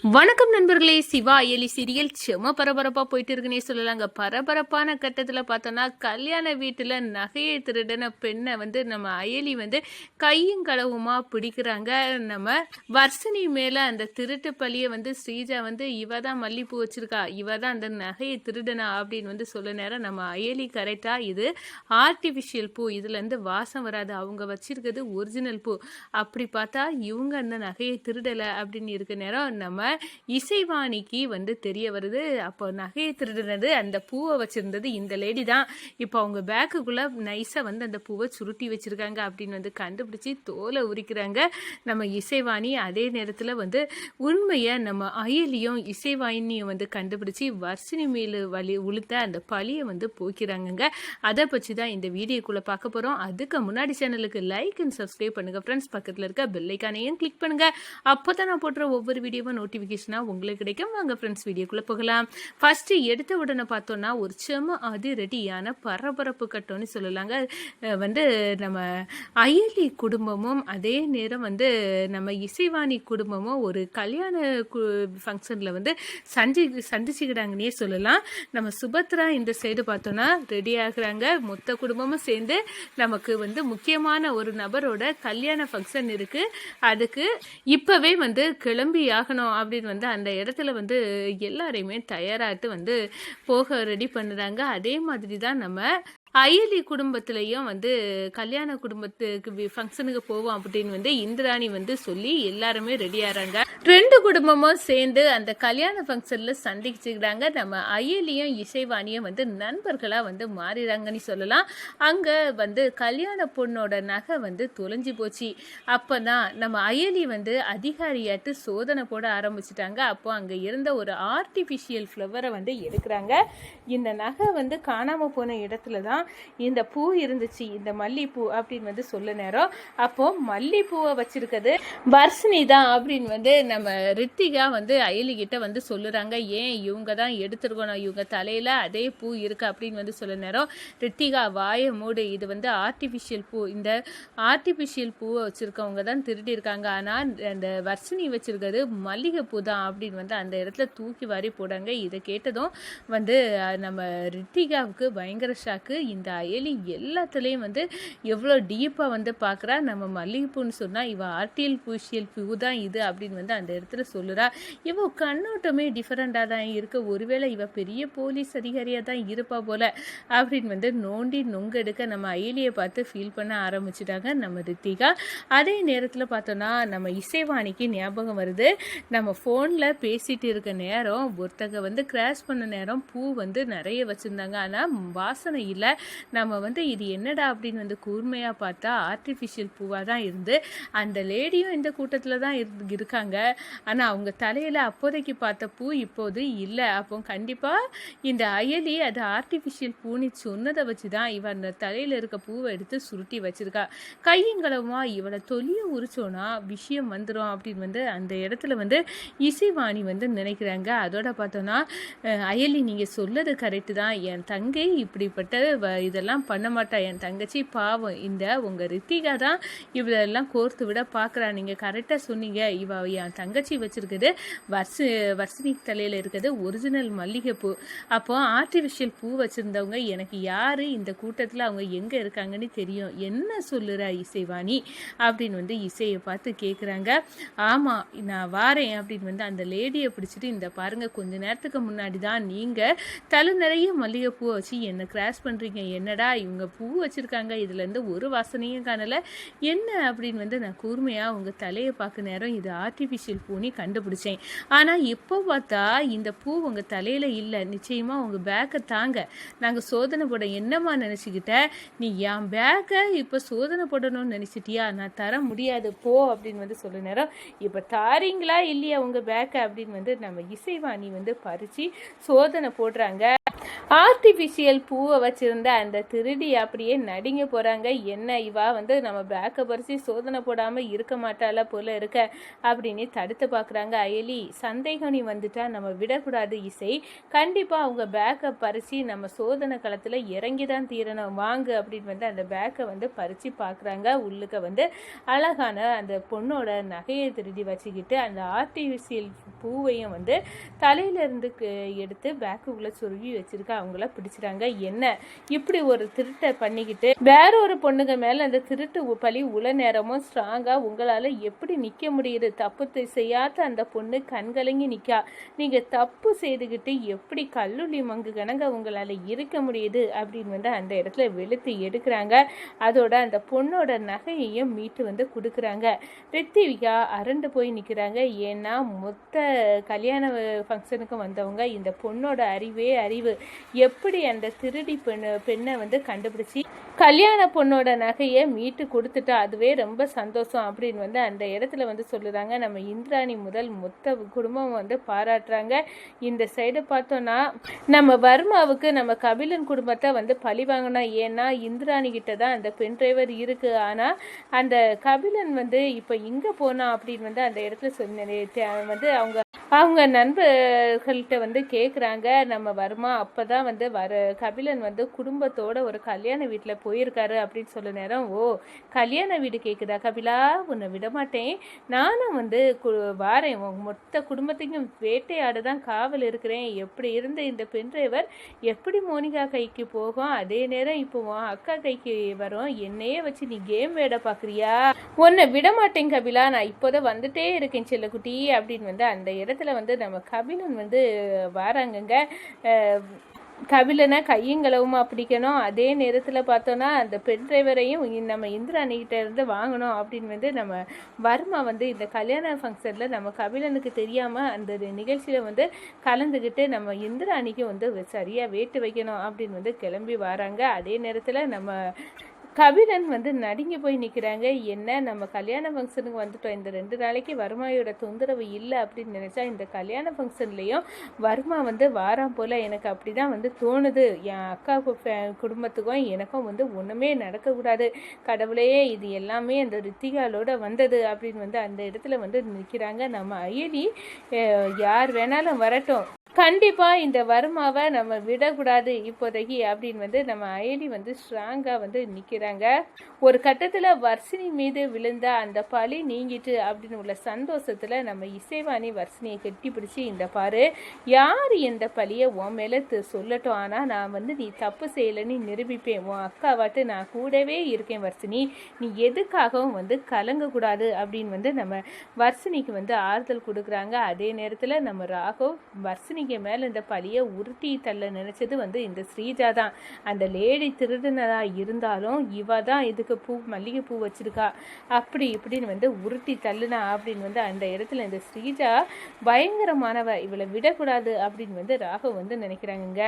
வணக்கம் நண்பர்களே, சிவா அயலி சீரியல் செம பரபரப்பாக போயிட்டு இருக்குன்னே சொல்லலாங்க. பரபரப்பான கட்டத்தில் பார்த்தோன்னா, கல்யாண வீட்டில் நகையை திருடின பெண்ணை நம்ம அயலி கையும் களவுமா பிடிக்கிறாங்க. நம்ம வர்ஷினி மேலே அந்த திருட்டு பழியை ஸ்ரீஜா இவ தான் மல்லிப்பூ வச்சிருக்கா, இவ தான் அந்த நகையை திருடனா அப்படின்னு சொல்ல நேரம் நம்ம அயலி கரெக்டாக இது ஆர்டிஃபிஷியல் பூ, இதுலேருந்து வாசம் வராது, அவங்க வச்சிருக்கிறது ஒரிஜினல் பூ, அப்படி பார்த்தா இவங்க அந்த நகையை திருடலை அப்படின்னு இருக்க நேரம் நம்ம இசைவாணிக்கு தெரிய வருது. அப்போ நகையை திருடுனது அந்த பூவை வச்சிருந்தது இந்த லேடி தான். இப்போ அவங்க பேக்குக்குள்ள நைஸா அந்த பூவை சுருட்டி வச்சிருக்காங்க அப்படின்னு கண்டுபிடிச்சி தோலை உரிக்கிறாங்க நம்ம இசைவாணி. அதே நேரத்தில் உண்மையை நம்ம அயலியும் இசைவாணியும் கண்டுபிடிச்சி வர்ஷினி மேலு உளுத்த அந்த பழியை போக்கிறாங்க. அதை பற்றி தான் இந்த வீடியோக்குள்ள பார்க்க போறோம். அதுக்கு முன்னாடி சேனலுக்கு லைக் அண்ட் சப்ஸ்கிரைப் பண்ணுங்க ஃப்ரெண்ட்ஸ். பக்கத்தில் இருக்க பெல் ஐக்கானையும் கிளிக் பண்ணுங்க. அப்போ தான் நான் போடுற ஒவ்வொரு வீடியோவும் நோட்டிஃபிகேஷனா உங்களுக்கு கிடைக்கும். வாங்க ஃப்ரெண்ட்ஸ் வீடியோக்குள்ள போகலாம். ஃபர்ஸ்ட் எடுத்த உடனே பார்த்தோம்னா ஒரு செம அதிரடியான பரபரப்பு கட்டம்னு சொல்லலாங்க. நம்ம அயலி குடும்பமும் அதே நேரம் நம்ம இசைவாணி குடும்பமும் ஒரு கல்யாண ஃபங்க்ஷனில் சந்திச்சுக்கிட்டாங்கன்னே சொல்லலாம். நம்ம சுபத்ரா இந்த சைடு பார்த்தோன்னா ரெடி ஆகுறாங்க. மொத்த குடும்பமும் சேர்ந்து நமக்கு முக்கியமான ஒரு நபரோட கல்யாண ஃபங்க்ஷன் இருக்கு, அதுக்கு இப்பவே கிளம்பி ஆகணும் அப்படின்னு அந்த இடத்துல எல்லாரையுமே தயாராட்டு போக ரெடி பண்ணுறாங்க. அதே மாதிரி தான் நம்ம அயலி குடும்பத்திலையும் கல்யாண குடும்பத்துக்கு ஃபங்க்ஷனுக்கு போவோம் அப்படின்னு இந்திராணி சொல்லி எல்லாருமே ரெடி ஆகிறாங்க. ரெண்டு குடும்பமும் சேர்ந்து அந்த கல்யாண ஃபங்க்ஷனில் சந்திச்சுக்கிறாங்க. நம்ம அயலியும் இசைவாணியும் நண்பர்களாக மாறிடுறாங்கன்னு சொல்லலாம். அங்கே கல்யாண பொண்ணோட நகை தொலைஞ்சி போச்சு. அப்போ தான் நம்ம அயலி அதிகாரியாட்டு சோதனை போட ஆரம்பிச்சிட்டாங்க. அப்போ அங்கே இருந்த ஒரு ஆர்டிஃபிஷியல் ஃப்ளவரை எடுக்கிறாங்க. இந்த நகை காணாமல் போன இடத்துல தான் இந்த பூ இருந்துச்சு, இந்த மல்லிப்பூ அப்படின்னு சொல்ல நேரம். அப்போ மல்லிப்பூவை வச்சிருக்கிறது வர்ஷினி தான் அப்படின்னு நம்ம ரித்திகா அயலி கிட்ட சொல்லுறாங்க. ஏன் இவங்க தான் எடுத்துருக்கணும், இவங்க தலையில அதே பூ இருக்கு அப்படின்னு சொல்ல நேரம். ரித்திகா வாய மூடு, இது ஆர்டிஃபிஷியல் பூ, இந்த ஆர்டிஃபிஷியல் பூவை வச்சிருக்கவங்க தான் திருடி இருக்காங்க, ஆனால் அந்த வர்ஷினி வச்சிருக்கிறது மல்லிகைப்பூ தான் அப்படின்னு அந்த இடத்துல தூக்கி வாரி போடாங்க. இதை கேட்டதும் நம்ம ரித்திகாவுக்கு பயங்கர ஷாக்கு. இந்த அயலி எல்லாத்துலேயும் எவ்வளோ டீப்பாக பார்க்குறா. நம்ம மல்லிகைப்பூன்னு சொன்னால் இவ ஆர்டிஃபிஷியல் பூ தான் இது அப்படின்னு அந்த இடத்துல சொல்லுறா. இவ கண்ணோட்டமே டிஃப்ரெண்டாக தான் இருக்கு, ஒருவேளை இவ பெரிய போலீஸ் அதிகாரியாக தான் இருப்பா போல அப்படின்னு நோண்டி நொங்கெடுக்க நம்ம அயலியை பார்த்து ஃபீல் பண்ண ஆரம்பிச்சிட்டாங்க நம்ம ரித்திகா. அதே நேரத்தில் பார்த்தோன்னா நம்ம இசைவாணிக்கு ஞாபகம் வருது. நம்ம ஃபோனில் பேசிட்டு இருக்க நேரம் ஒருத்தங்க கிராஷ் பண்ண நேரம் பூ நிறைய வச்சுருந்தாங்க, ஆனால் வாசனை இல்லை. நம்ம இது என்னடா அப்படின்னு கூர்மையாக பார்த்தா ஆர்டிஃபிஷியல் பூவாக தான் இருந்து அந்த லேடியும் இந்த கூட்டத்தில் தான் இருக்காங்க. ஆனால் அவங்க தலையில் அப்போதைக்கு பார்த்த பூ இப்போது இல்லை. அப்போ கண்டிப்பாக இந்த அயலி அது ஆர்டிஃபிஷியல் பூனி சொன்னதை வச்சு தான் இவன் அந்த தலையில் இருக்க பூவை எடுத்து சுருட்டி வச்சிருக்கா. கையங்களமா இவளை தொலியை உரிச்சோன்னா விஷயம் வந்துடும் அப்படின்னு அந்த இடத்துல இசைவாணி நினைக்கிறாங்க. அதோட பார்த்தோன்னா அயலி நீங்கள் சொல்லது கரெக்டு தான், என் தங்கை இப்படிப்பட்ட இதெல்லாம் பண்ண மாட்டா, என் தங்கச்சி பாவம், இந்த உங்கள் ரித்திகா தான் இவளெல்லாம் கோர்த்து விட பார்க்குறா, நீங்கள் கரெக்டாக சொன்னீங்க, இவ என் தங்கச்சி வச்சுருக்குது வர்ஷினி தலையில் இருக்கிறது ஒரிஜினல் மல்லிகைப்பூ. அப்போ ஆர்டிஃபிஷியல் பூ வச்சுருந்தவங்க எனக்கு யார், இந்த கூட்டத்தில் அவங்க எங்கே இருக்காங்கன்னு தெரியும், என்ன சொல்லுற இசைவாணி அப்படின்னு இசையை பார்த்து கேட்குறாங்க. ஆமாம் நான் வாரேன் அப்படின்னு அந்த லேடியை பிடிச்சிட்டு, இந்த பாருங்கள் கொஞ்ச நேரத்துக்கு முன்னாடி தான் நீங்கள் தலை நிறைய மல்லிகைப்பூவை வச்சு என்னை கிராஷ் பண்ணுறீங்க, என்னடா இவங்க பூ வச்சுருக்காங்க, இதுலேருந்து ஒரு வாசனையும் காணலை என்ன அப்படின்னு நான் கூர்மையாக உங்கள் தலையை பார்க்க நேரம் இது ஆர்டிஃபிஷியல் பூனி கண்டுபிடிச்சேன். ஆனால் இப்போ பார்த்தா இந்த பூ உங்கள் தலையில் இல்லை, நிச்சயமாக உங்கள் பேக்கை தாங்க, நாங்கள் சோதனை போட என்னம்மா நினச்சிக்கிட்ட, நீ என் பேக்கை இப்போ சோதனை போடணும்னு நினச்சிட்டியா, நான் தர முடியாது போ அப்படின்னு சொல்ல நேரம். இப்போ தாரீங்களா இல்லையா உங்கள் பேக்கை அப்படின்னு நம்ம இசைவாணி பறித்து சோதனை போடுறாங்க. ஆர்டிஃபிஷியல் பூவை வச்சிருந்த அந்த திருடி அப்படியே நடுங்க போகிறாங்க. என்ன இவா வந்து நம்ம பேக்கை பறித்து சோதனை போடாமல் இருக்க மாட்டாளா போல இருக்க அப்படின்னு தடுத்து பார்க்குறாங்க அயலி. சந்தேகம் நீ வந்துட்டா நம்ம விடக்கூடாது இசை, கண்டிப்பாக அவங்க பேக்கை பறித்து நம்ம சோதனை களத்தில் இறங்கி தான் தீரணும் வாங்க அப்படின்னு வந்து அந்த பேக்கை வந்து பறித்து பார்க்குறாங்க. உள்ளுக்க வந்து அழகான அந்த பொண்ணோட நகையை திருடி வச்சுக்கிட்டு அந்த ஆர்டிஃபிஷியல் பூவையும் வந்து தலையிலேருந்து எடுத்து பேக்குக்குள்ளே சொருகி வச்சிருக்க அவங்கள பிடிச்சிட்டாங்க. என்ன இப்படி ஒரு திருட்டை பண்ணிக்கிட்டு வேற ஒரு பொண்ணுங்க மேலே அந்த திருட்டு பழி உள்ள நேரமும் ஸ்ட்ராங்காக உங்களால் எப்படி நிற்க முடியுது? தப்பு செய்யாத அந்த பொண்ணு கண்கலங்கி நிற்கா, நீங்கள் தப்பு செய்துக்கிட்டு எப்படி கல்லுளி மங்கு கணங்க உங்களால் இருக்க முடியுது அப்படின்னு வந்து அந்த இடத்துல வெளுத்து எடுக்கிறாங்க. அதோட அந்த பொண்ணோட நகையையும் மீட்டு வந்து கொடுக்குறாங்க. ரித்திவிகா அரண்டு போய் நிற்கிறாங்க. ஏன்னா மொத்த கல்யாண ஃபங்க்ஷனுக்கு வந்தவங்க இந்த பொண்ணோட அறிவு எப்படி அந்த திருடி பெண்ணை வந்து கண்டுபிடிச்சி கல்யாண பொண்ணோட நகையை மீட்டு கொடுத்துட்டா அதுவே ரொம்ப சந்தோஷம் அப்படின்னு வந்து அந்த இடத்துல வந்து சொல்லுறாங்க. நம்ம இந்திராணி முதல் மொத்த குடும்பம் வந்து பாராட்டுறாங்க. இந்த சைடு பார்த்தோன்னா நம்ம வர்மாவுக்கு நம்ம கபிலன் குடும்பத்தை வந்து பழி வாங்கணும். ஏன்னா இந்திராணி கிட்ட தான் அந்த பெண் டிரைவர் இருக்கு. ஆனால் அந்த கபிலன் வந்து இப்போ இங்கே போனா அப்படின்னு வந்து அந்த இடத்துல வந்து அவங்க நண்பர்கள்ட்ட வந்து கேட்குறாங்க. நம்ம வர்மா அப்போ தான் வந்து கபிலன் வந்து குடும்பத்தோட ஒரு கல்யாண வீட்டில் போயிருக்காரு அப்படின்னு சொல்ல நேரம், ஓ கல்யாண வீடு கேட்குதா கபிலா, உன்னை விடமாட்டேன், நானும் வந்து வாரேன், மொத்த குடும்பத்தையும் வேட்டையாடு தான் காவல் இருக்கிறேன். எப்படி இருந்த இந்த பெண் டிரைவர் எப்படி மோனிகா கைக்கு போகும், அதே நேரம் இப்போ அக்கா கைக்கு வரும், என்னையே வச்சு நீ கேம் வேட பார்க்குறியா, உன்னை விடமாட்டேன் கபிலா, நான் இப்போதான் வந்துட்டே இருக்கேன் செல்லக்குட்டி அப்படின்னு வந்து அந்த இடத்துல வந்து நம்ம கபிலன் வந்து வராங்கங்க. கபிலனை கையங்களவுமா பிடிக்கணும். அதே நேரத்தில் பார்த்தோன்னா அந்த பெண் டிரைவரையும் நம்ம இந்திராணிகிட்ட இருந்து வாங்கணும் அப்படின்னு வந்து நம்ம வர்மா வந்து இந்த கல்யாண ஃபங்க்ஷனில் நம்ம கபிலனுக்கு தெரியாமல் அந்த நிகழ்ச்சியில் வந்து கலந்துக்கிட்டு நம்ம இந்திராணிக்கு வந்து சரியாக வேட்டு வைக்கணும் அப்படின்னு வந்து கிளம்பி வராங்க. அதே நேரத்தில் நம்ம கபிலன் வந்து நடுங்கி போய் நிற்கிறாங்க. என்ன நம்ம கல்யாண ஃபங்க்ஷனுக்கு வந்துட்டோம், இந்த 2 நாளைக்கு வர்மாயோட தொந்தரவு இல்லை அப்படின்னு நினச்சா இந்த கல்யாண ஃபங்க்ஷன்லேயும் வர்மா வந்து வாரம் போல் எனக்கு அப்படி தான் வந்து தோணுது. என் அக்கா குடும்பத்துக்கும் எனக்கும் வந்து ஒன்றுமே நடக்கக்கூடாது, கடவுளே இது எல்லாமே அந்த ரித்திகாலோட வந்தது அப்படின்னு வந்து அந்த இடத்துல வந்து நிற்கிறாங்க. நம்ம அயலி யார் வேணாலும் வரட்டும், கண்டிப்பாக இந்த வர்மாவை நம்ம விடக்கூடாது இப்போதைக்கு அப்படின்னு வந்து நம்ம அயலி வந்து ஸ்ட்ராங்காக வந்து நிற்கிறாங்க. ஒரு கட்டத்தில் வர்ஷினி மீது விழுந்த அந்த பழி நீங்கிட்டு அப்படின்னு உள்ள சந்தோஷத்தில் நம்ம இசைவாணி வர்ஷினியை கெட்டி பிடிச்சி, இந்த பாரு யார் எந்த பழியை உன் மேலே சொல்லட்டும், ஆனால் நான் வந்து நீ தப்பு செய்யலைன்னு நிரூபிப்பேன், உன் அக்காவாட்டு நான் கூடவே இருக்கேன் வர்ஷினி, நீ எதுக்காகவும் வந்து கலங்கக்கூடாது அப்படின்னு வந்து நம்ம வர்ஷினிக்கு வந்து ஆறுதல் கொடுக்குறாங்க. அதே நேரத்தில் நம்ம ராகவ் வர்ஷினி மேல இந்த பழியை உருட்டி தள்ள நினைச்சது வந்து இந்த ஸ்ரீஜா தான். அந்த லேடி திருடுனதா இருந்தாலும் இவ தான் இதுக்கு மல்லிகை பூ வச்சிருக்கா அப்படி இப்படின்னு வந்து உருட்டி தள்ளுனா அப்படின்னு வந்து அந்த இடத்துல இந்த ஸ்ரீஜா பயங்கரமானவ, இவளை விடக்கூடாது அப்படின்னு வந்து ராகவ் வந்து நினைக்கிறாங்க.